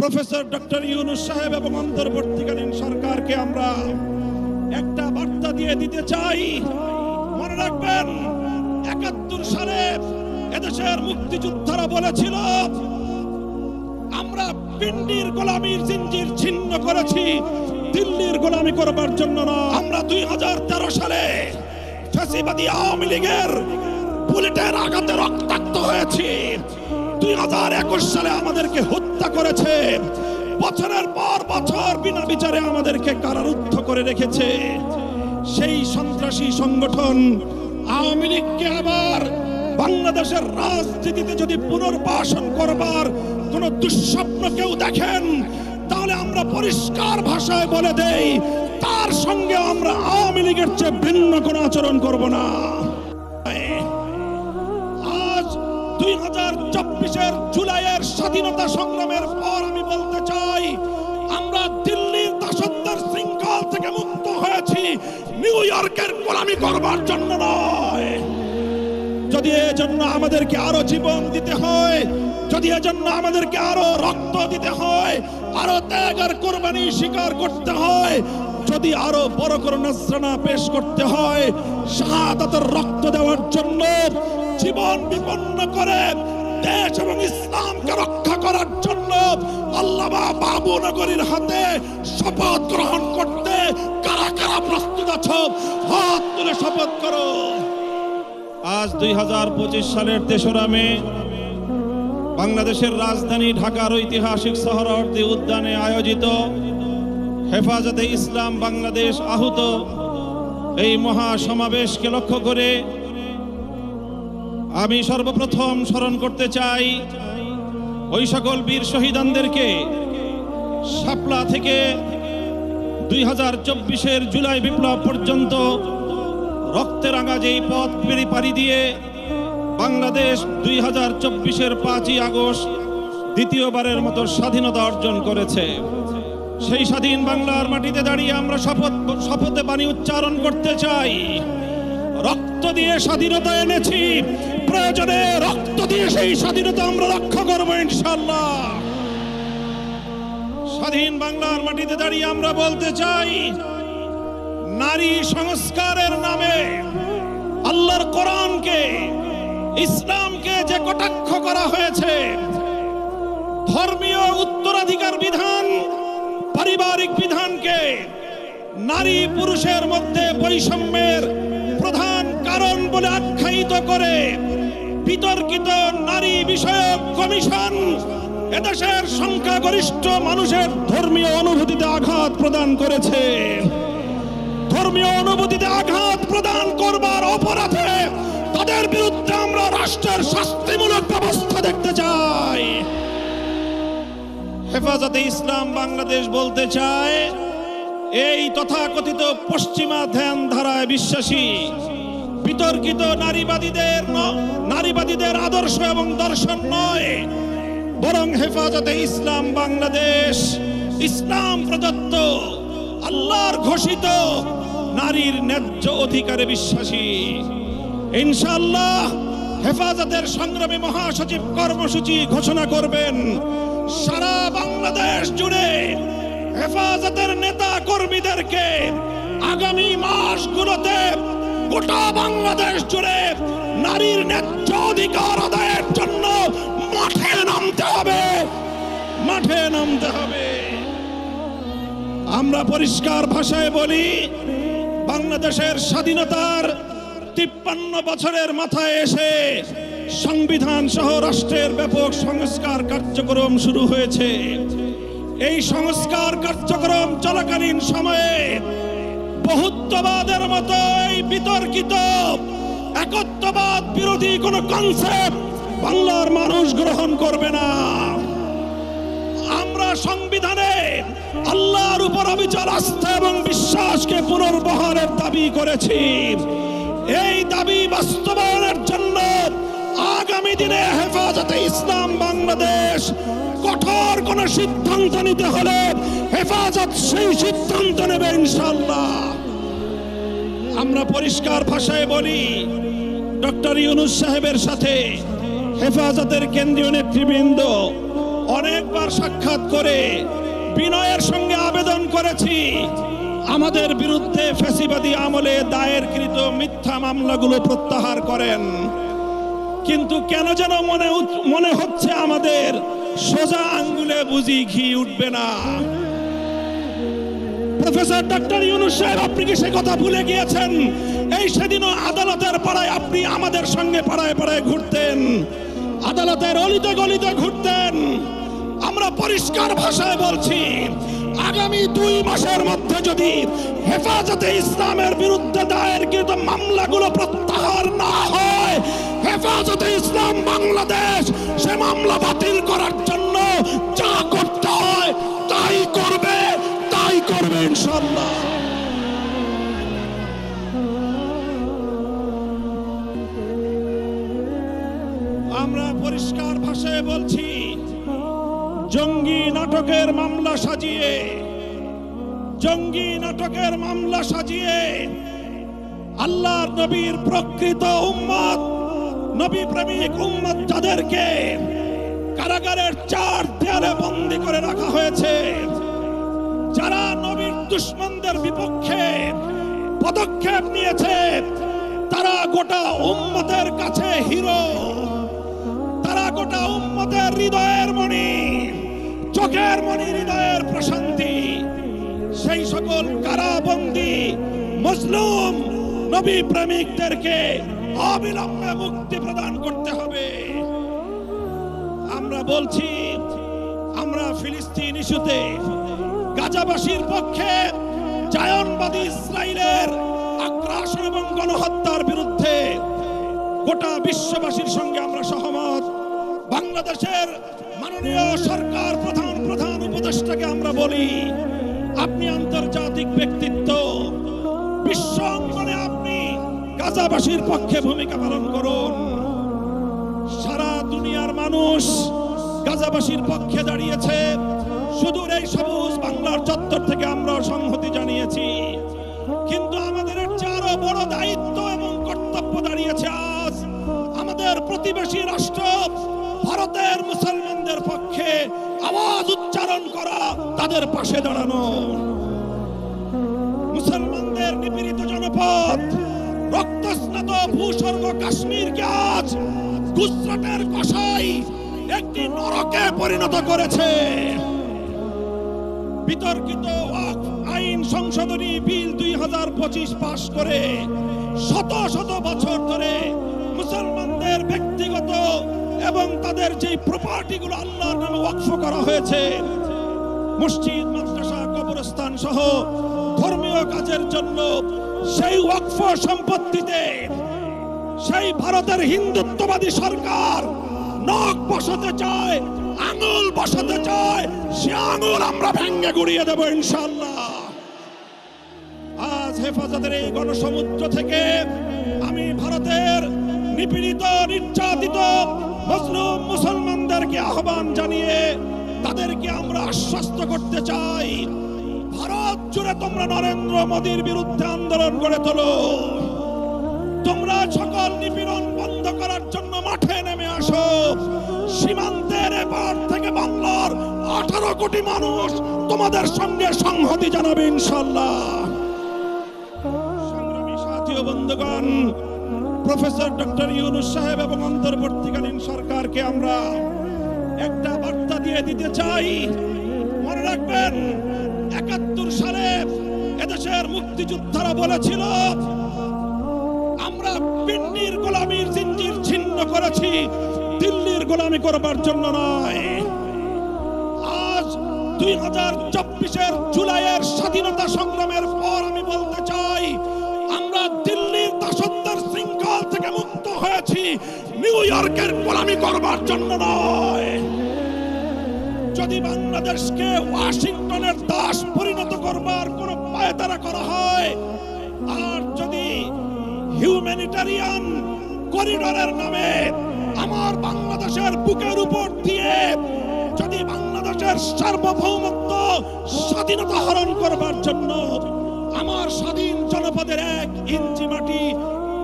Professor doctor Yunus সাহেব এবং অন্তর্বর্তীকালীন সরকারকে আমরা একটা বার্তা দিয়ে দিতে চাই। মনে রাখবেন, ৭১ সালে এদেশের মুক্তিযোদ্ধারা বলেছিল আমরা পিন্ডির গোলামীর জিঞ্জির ছিন্ন করেছি, দিল্লির গোলামি করবার জন্য না। আমরা ২০১৩ সালে ফ্যাসিবাদী আওয়ামী লীগের বুলেটের আঘাতে রক্তাক্ত হয়েছি। ২০২১ সালে আমাদেরকে হত্যা করেছে, বছরের পর বছর বিনা বিচারে আমাদেরকে কারারুদ্ধ করে রেখেছে। সেই সন্ত্রাসী সংগঠন আওয়ামী লীগকে আবার বাংলাদেশের রাজনীতিতে যদি পুনর্বাসন করবার কোন দুঃস্বপ্ন কেউ দেখেন, তাহলে আমরা পরিষ্কার ভাষায় বলে দেই, তার সঙ্গে আমরা আওয়ামী লীগের চেয়ে ভিন্ন কোনো আচরণ করব না। আজ ২০২৪-এর জুলাইয়ের স্বাধীনতা সংগ্রামের পর আমি বলতে চাই, আমরা দিল্লির দাসত্বের শৃঙ্খল থেকে মুক্ত হয়েছি, নিউ ইয়র্কের গোলামি করবার জন্য নয়। যদি এজন্য আমাদেরকে আরো জীবন দিতে হয়, যদি এজন্য আমাদেরকে আরো রক্ত দিতে হয়, আরো ত্যাগ আর কোরবানি স্বীকার করতে হয়, যদি আরো বড় করে নজরানা পেশ করতে হয়, শাহাদাতের রক্ত দেওয়ার জন্য জীবন বিপন্ন করে দেশ এবং ইসলামকে রক্ষা করার জন্য আল্লামা বাবুনগরীর হাতে শপথ গ্রহণ করতে কারা কারা প্রস্তুত আছো? হাত তুলে শপথ করো। আজ ২০২৫ সালের ৩রা মে বাংলাদেশের রাজধানী ঢাকার ঐতিহাসিক সোহরাওয়ার্দী উদ্যানে আয়োজিত হেফাজতে ইসলাম বাংলাদেশ আহুত এই মহা সমাবেশকে লক্ষ্য করে আমি সর্বপ্রথম স্মরণ করতে চাই ওই সকল বীর শহীদানদেরকে। শাপলা থেকে ২০২৪-এর জুলাই বিপ্লব পর্যন্ত রক্তে রাঙা যেই পথ পাড়ি দিয়ে বাংলাদেশ ২০২৪-এর ৫ই আগস্ট দ্বিতীয়বারের মতো স্বাধীনতা অর্জন করেছে। সেই স্বাধীন বাংলার মাটিতে দাঁড়িয়ে আমরা শপথে বাণী উচ্চারণ করতে চাই, রক্ত দিয়ে স্বাধীনতা এনেছি, প্রয়োজনে রক্ত দিয়ে সেই স্বাধীনতা আমরা রক্ষা করব ইনশাআল্লাহ। স্বাধীন বাংলার মাটিতে দাঁড়িয়ে আমরা বলতে চাই, নারী সংস্কারের নামে আল্লাহর কোরআনকে, ইসলামকে যে কটাক্ষ করা হয়েছে, ধর্মীয় উত্তরাধিকার বিধান, পারিবারিক বিধানকে নারী পুরুষের মধ্যে বৈষম্যের প্রধান কারণ বলে আখ্যায়িত করে বিতর্কিত নারী বিষয়ক কমিশন এদেশের সংখ্যাগরিষ্ঠ মানুষের ধর্মীয় অনুভূতিতে আঘাত প্রদান করেছে। ধর্মীয় অনুভূতিতে আঘাত প্রদান করবার অপরাধে তাদের বিরুদ্ধে আমরা রাষ্ট্রের শাস্তিমূলক ব্যবস্থা দেখতে চাই। হেফাজতে ইসলাম বাংলাদেশ বলতে চায়, এই তথাকথিত পশ্চিমা ধ্যান ধারায় বিশ্বাসী বিতর্কিত নারীবাদীদের আদর্শ এবং দর্শন নয়, বরং হেফাজতে ইসলাম বাংলাদেশ ইসলাম প্রদত্ত আল্লাহর ঘোষিত নারীর ন্যায্য অধিকারে বিশ্বাসী। ইনশাআল্লাহ হেফাজতের সংগ্রামী মহাসচিব কর্মসূচি ঘোষণা করবেন। সারা বাংলাদেশ জুড়ে হেফাজতের নেতা কর্মীদেরকে আগামী মাসগুলোতে গোটা বাংলাদেশ জুড়ে নারীর ন্যায্য অধিকার আদায়ের জন্য মাঠে নামতে হবে, মাঠে নামতে হবে। আমরা পরিষ্কার ভাষায় বলি, বাংলাদেশের স্বাধীনতার ৫৩ বছরের মাথায় এসে সংবিধান সহ রাষ্ট্রের ব্যাপক সংস্কার কার্যক্রম শুরু হয়েছে। এই সংস্কার কার্যক্রম চলাকালীন সময়ে বহুত্ববাদের মতো এই বিতর্কিত একত্ববাদ বিরোধী কোন কনসেপ্ট বাংলার মানুষ গ্রহণ করবে না। আমরা সংবিধানে আল্লাহর উপর অবিচল আস্থা এবং বিশ্বাসকে পুনর্বহারের দাবি করেছি। এই দাবি বাস্তবায়নের জন্য আগামী দিনে হেফাজতে ইসলাম বাংলাদেশ কঠোর কোন সিদ্ধান্ত নিতে হলে হেফাজত সেই সিদ্ধান্ত নেবে ইনশাআল্লাহ। আমরা পরিষ্কার ভাষায় বলি, ডক্টর ইউনূস সাহেবের সাথে হেফাজতের কেন্দ্রীয় নেতৃবৃন্দ অনেকবার সাক্ষাৎ করে বিনয়ের সঙ্গে আবেদন করেছি আমাদের বিরুদ্ধে ফ্যাসিবাদী আমলে দায়েরকৃত মিথ্যা মামলাগুলো প্রত্যাহার করেন, কিন্তু কেন যেন মনে হচ্ছে আমাদের সোজা আঙ্গুলে বুঝি ঘি উঠবে না। প্রফেসর ডক্টর ইউনূস সাহেব, আপনি কি সে কথা ভুলে গিয়েছেন? এই সেদিনও আদালতের পাড়ায় আপনি আমাদের সঙ্গে পাড়ায় পাড়ায় ঘুরতেন, আদালতের অলিতে গলিতে ঘুরতেন। আমরা পরিষ্কার ভাষায় বলছি, আগামী 2 মাসের মধ্যে যদি হেফাজতে ইসলামের বিরুদ্ধে দায়েরকৃত মামলাগুলো প্রত্যাহার না হয়, হেফাজতে ইসলাম বাংলাদেশ সে মামলা বাতিল করার জন্য যা করতে হয় তাই করবে ইনশাআল্লাহ। আমরা পরিষ্কার ভাষায় বলছি, জঙ্গি নাটকের মামলা সাজিয়ে আল্লাহর নবীর প্রকৃত উম্মত, নবী প্রেমিক উম্মত যাদেরকে কারাগারের 4 দেয়ালে বন্দী করে রাখা হয়েছে, যারা নবীর দুশমনদের বিপক্ষে পদক্ষেপ নিয়েছে, তারা গোটা উম্মতের কাছে হিরো, তারা গোটা উম্মতের হৃদয়ের মণি, চোখের মণি, হৃদয়ের প্রশান্তি। সেই সকল কারাবন্দী মুসলিম নবী প্রেমিকদেরকে অবিলম্বে মুক্তি প্রদান করতে হবে। আমরা বলছি, আমরা ফিলিস্তিন ইস্যুতে গাজাবাসীর পক্ষে, জায়নবাদী ইসরায়েলের আগ্রাসন এবং গণহত্যার বিরুদ্ধে গোটা বিশ্ববাসীর সঙ্গে আমরা সহমত। বাংলাদেশের মাননীয় সরকার প্রধান উপদেষ্টাকে আমরা বলি, আপনি আন্তর্জাতিক ব্যক্তিত্ব, বিশ্ব অঙ্গনে আপনি গাজাবাসীর পক্ষে ভূমিকা পালন করুন। সারা দুনিয়ার মানুষ গাজাবাসীর পক্ষে দাঁড়িয়েছে, সুদূর এই সবুজ বাংলার চত্বর থেকে আমরা সংহতি জানিয়েছি, কিন্তু আমাদের আরো বড় দায়িত্ব এবং কর্তব্য দাঁড়িয়েছে আজ আমাদের প্রতিবেশী রাষ্ট্র ভারতের মুসলমানদের পক্ষে আওয়াজ উচ্চারণ করা, তাদের পাশে দাঁড়ানো। মুসলমানদের নিপীড়িত জনপদ, রক্তস্নাত ভূস্বর্গ কাশ্মীরকে আজ গুজরাটের কসাই একটি নরকে পরিণত করেছে। বিতর্কিত ওয়াকফ আইন সংশোধনী বিল 2025 পাশ করে শত শত বছর ধরে মুসলমানদের ব্যক্তিগত এবং তাদের যে প্রপার্টিগুলো আল্লাহর নামে ওয়াকফ করা হয়েছে, মসজিদ, মাদ্রাসা, কবরস্থান সহ ধর্মীয় কাজের জন্য, সেই ওয়াকফ সম্পত্তিতে সেই ভারতের হিন্দুত্ববাদী সরকার নখ বসাতে চায়, আঙুল বসাতে চায়, সে আঙুল আমরা ভেঙে গুড়িয়ে দেব ইনশাআল্লাহ। আজ হেফাজতের এই গণসমুদ্র থেকে আমি ভারতের নিপীড়িত, নির্যাতিত মুসলিম মুসলমানদেরকে আহ্বান জানিয়ে তাদেরকে আমরা আশ্বস্ত করতে চাই, ভারত জুড়ে তোমরা নরেন্দ্র মোদীর বিরুদ্ধে আন্দোলন গড়ে তোলো। তোমরা সকল নিপীড়ন বন্ধ করার জন্য মাঠে নেমে আসো। সীমান্তের এপার থেকে বাংলার 18 কোটি মানুষ তোমাদের সঙ্গে সংহতি জানাবে ইনশাআল্লাহ। সংগ্রামী সাথী ও বন্ধুগণ, প্রফেসর ডক্টর ইউনূস সাহেব এবং অন্তর্বর্তীকালীন সরকারকে আমরা একটা বার্তা দিয়ে দিতে চাই। মনে রাখবেন, 71 সালে এদেশের মুক্তিযোদ্ধারা বলেছিল, আমরা পিন্ডির গোলামীর জিঞ্জির ছিন্ন করেছি, দিল্লির গোলামি করবার জন্য নয়। আজ 2024-এর জুলাইয়ের স্বাধীনতা সংগ্রামের পর আমি বলতে চাই, আমরা দিল্লির দাসত্বের শৃঙ্খল থেকে মুক্ত হয়েছি, নিউ ইয়র্কের গোলামি করবার জন্য নয়। যদি বাংলাদেশকে ওয়াশিংটনের দাস পরিণত করবার কোন পায়তারা করা হয়, আর যদি হিউম্যানিটারিয়ান করিডোরের নামে আমার বাংলাদেশের বুকের উপর দিয়ে যদি বাংলাদেশের সার্বভৌমত্ব, স্বাধীনতা হরণ করবার জন্য, আমার স্বাধীন জনপদের 1 ইঞ্চি মাটি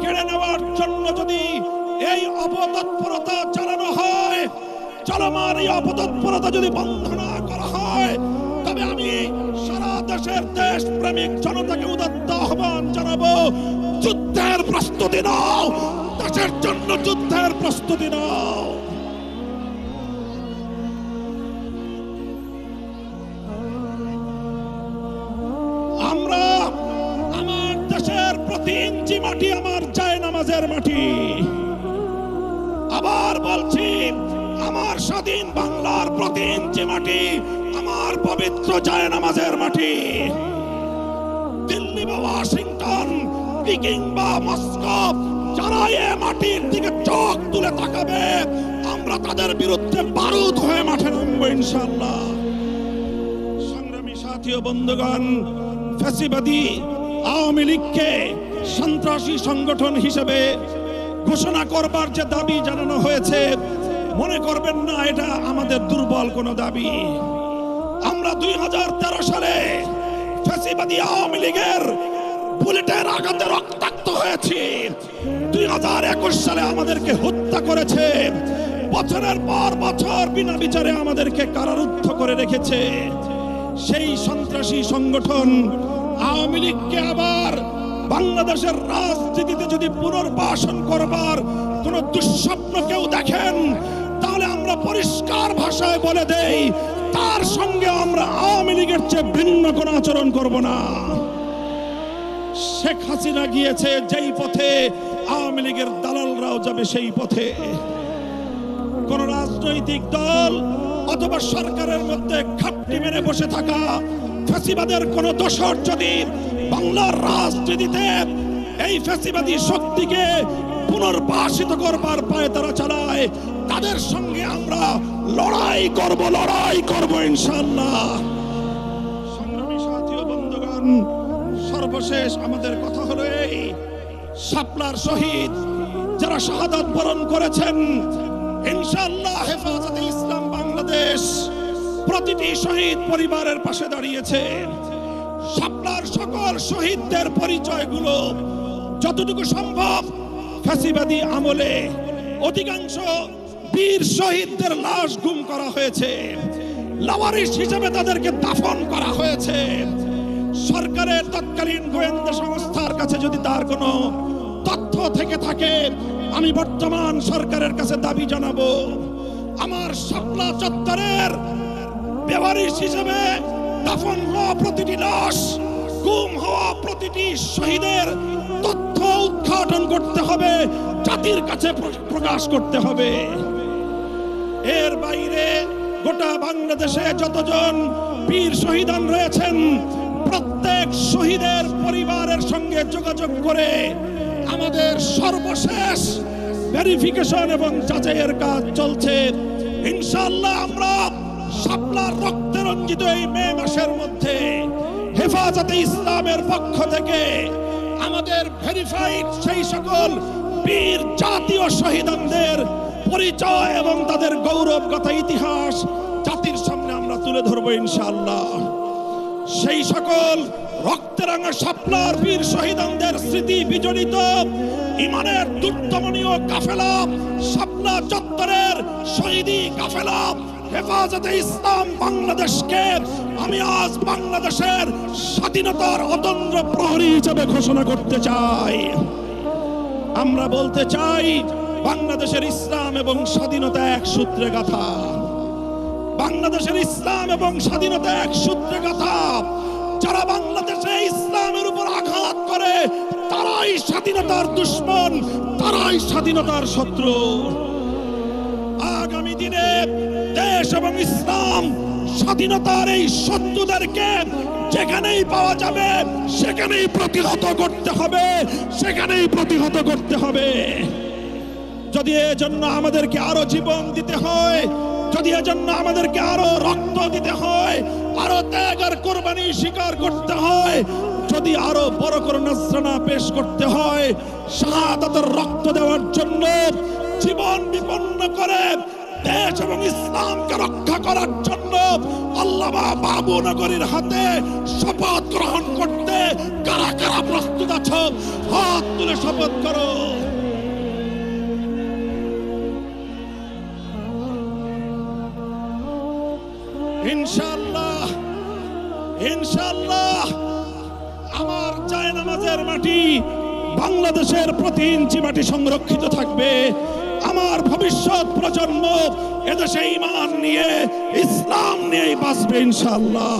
কেড়ে নেওয়ার জন্য যদি এই অপতৎপরতা চালানো হয়, চলমান এই অপতৎপরতা যদি বন্ধ না করা হয়, তবে আমি সারা দেশের দেশপ্রেমিক জনতাকে উদাত্ত আহ্বান জানাবো, যুদ্ধের প্রস্তুতি নাও, দেশের জন্য যুদ্ধের প্রস্তুতি নাও। আমরা আমার দেশের প্রতি ইঞ্চি মাটি আমার জায়নামাজের মাটি। আবার বলছি, আমার স্বাধীন বাংলার প্রতি ইঞ্চি মাটি আমার পবিত্র জায়নামাজের মাটি। দিল্লি বা ওয়াশিংটন কিংবা মস্কো যারা এ মাটির দিকে চোখ তুলে তাকাবে, আমরা তাদের বিরুদ্ধে বারুদ হয়ে মাঠে নামবো ইনশাআল্লাহ। সংগ্রামী সাথী ও বন্ধুগণ, ফ্যাসিবাদী আওয়ামী লীগকে সন্ত্রাসী সংগঠন হিসেবে ঘোষণা করবার যে দাবি জানানো হয়েছে, মনে করবেন না এটা আমাদের দুর্বল কোনো দাবি। আমরা 2013 সালে ফ্যাসিবাদী আওয়ামী লীগের বুলেটের আঘাতে রক্তাক্ত হয়েছি। 2021 সালে আমাদেরকে হত্যা করেছে, বছরের পর বছর বিনা বিচারে আমাদেরকে কারারুদ্ধ করে রেখেছে। সেই সন্ত্রাসী সংগঠন আওয়ামী লীগকে আবার বাংলাদেশের রাজনীতিতে যদি পুনর্বাসন করবার কোন দুঃস্বপ্ন কেউ দেখেন, তাহলে আমরা পরিষ্কার ভাষায় বলে দেই, তার সঙ্গে আমরা আওয়ামী লীগের চেয়ে ভিন্ন কোনো আচরণ করব না। শেখ হাসিনা গিয়েছে যেই পথে, আওয়ামী লীগের দালালরাও যাবে সেই পথে। কোন রাজনৈতিক দল অথবা সরকারের মধ্যে খাপটি মেরে বসে থাকা ফ্যাসিবাদের কোন দোসর যদি বাংলার রাজনীতিতে এই ফ্যাসিবাদী শক্তিকে পুনর্বাসিত করবার পায়ে তারা চালায়, তাদের সঙ্গে আমরা লড়াই করব ইনশাআল্লাহ। সংগ্রামী সাথী ও বন্ধুগণ, সর্বশেষ আমাদের কথা হলো এই, শাপলার শহীদ যারা শাহাদাত বরণ করেছেন, ইনশাআল্লাহ হেফাজতে ইসলাম বাংলাদেশ প্রতিটি শহীদ পরিবারের পাশে দাঁড়িয়েছে। শাপলার সকল শহীদদের পরিচয়গুলো যতটুকু সম্ভব ফ্যাসিবাদী আমলে অধিকাংশ বীর শহীদদের লাশ গুম করা হয়েছে, লাওয়ারিশ হিসেবে তাদেরকে দাফন করা হয়েছে। সরকারের তৎকালীন গোয়েন্দা সংস্থার কাছে যদি তার কোনো তথ্য থেকে থাকে, আমি বর্তমান সরকারের কাছে দাবি জানাবো, আমার শাপলা চত্বরের বেওয়ারিশ হিসেবে দাফন হওয়া প্রতিটি লাশ, গুম হওয়া প্রতিটি শহীদের তথ্য উদ্ঘাটন করতে হবে, জাতির কাছে প্রকাশ করতে হবে। এর বাইরে গোটা বাংলাদেশে যতজন বীর শহীদান রয়েছেন, প্রত্যেক শহীদের পরিবারের সঙ্গে যোগাযোগ করে আমাদের সর্বশেষ ভেরিফিকেশন এবং যাচাইয়ের কাজ চলছে। ইনশাআল্লাহ আমরা শাপলার রক্তে রঞ্জিত এই মে মাসের মধ্যে হেফাজতে ইসলামের পক্ষ থেকে আমাদের ভেরিফাইড সেই সকল বীর জাতীয় শহীদদের পরিচয় এবং তাদের গৌরবগাথা ইতিহাস জাতির সামনে আমরা তুলে ধরবো ইনশাআল্লাহ। সেই সকল রক্তরাঙা শাপলার বীর শহীদদের স্মৃতি বিজড়িত ইমানের দুর্দমনীয় কাফেলা, শাপলা চত্বরের শহীদি কাফেলা হেফাজতে ইসলাম বাংলাদেশকে আমি আজ বাংলাদেশের স্বাধীনতার অতন্দ্র প্রহরী হিসেবে ঘোষণা করতে চাই। আমরা বলতে চাই, বাংলাদেশের ইসলাম এবং স্বাধীনতা এক সূত্রে গাথা। বাংলাদেশের ইসলাম এবং স্বাধীনতা এক সূত্রে গাথা। যারা বাংলাদেশে ইসলামের উপর আঘাত করে, তারাই স্বাধীনতার দুশ্মন, তারাই স্বাধীনতার শত্রু। আগামী দিনে দেশ এবং ইসলাম স্বাধীনতার এই শত্রুদেরকে যেখানেই পাওয়া যাবে সেখানেই প্রতিহত করতে হবে, সেখানেই প্রতিহত করতে হবে। যদি এজন্য আমাদেরকে আরো জীবন দিতে হয়, যদি এজন্য আমাদেরকে আরো রক্ত দিতে হয়, আরো ত্যাগ আর কোরবানি স্বীকার করতে হয়, যদি আরো বড় করে নজরানা পেশ করতে হয়, শাহাদাতের রক্ত দেওয়ার জন্য জীবন বিপন্ন করে দেশ এবং ইসলামকে রক্ষা করার জন্য আল্লামা বাবু নগরীর হাতে শপথ গ্রহণ করতে কারা কারা প্রস্তুত আছো? হাত তুলে শপথ করো। ইনশাআল্লাহ ইনশাআল্লাহ আমার জায়নামাজের মাটি বাংলাদেশের প্রতি ইঞ্চি মাটি সংরক্ষিত থাকবে। আমার ভবিষ্যৎ প্রজন্ম এদেশে ঈমান নিয়ে ইসলাম নিয়ে বাঁচবে ইনশাআল্লাহ।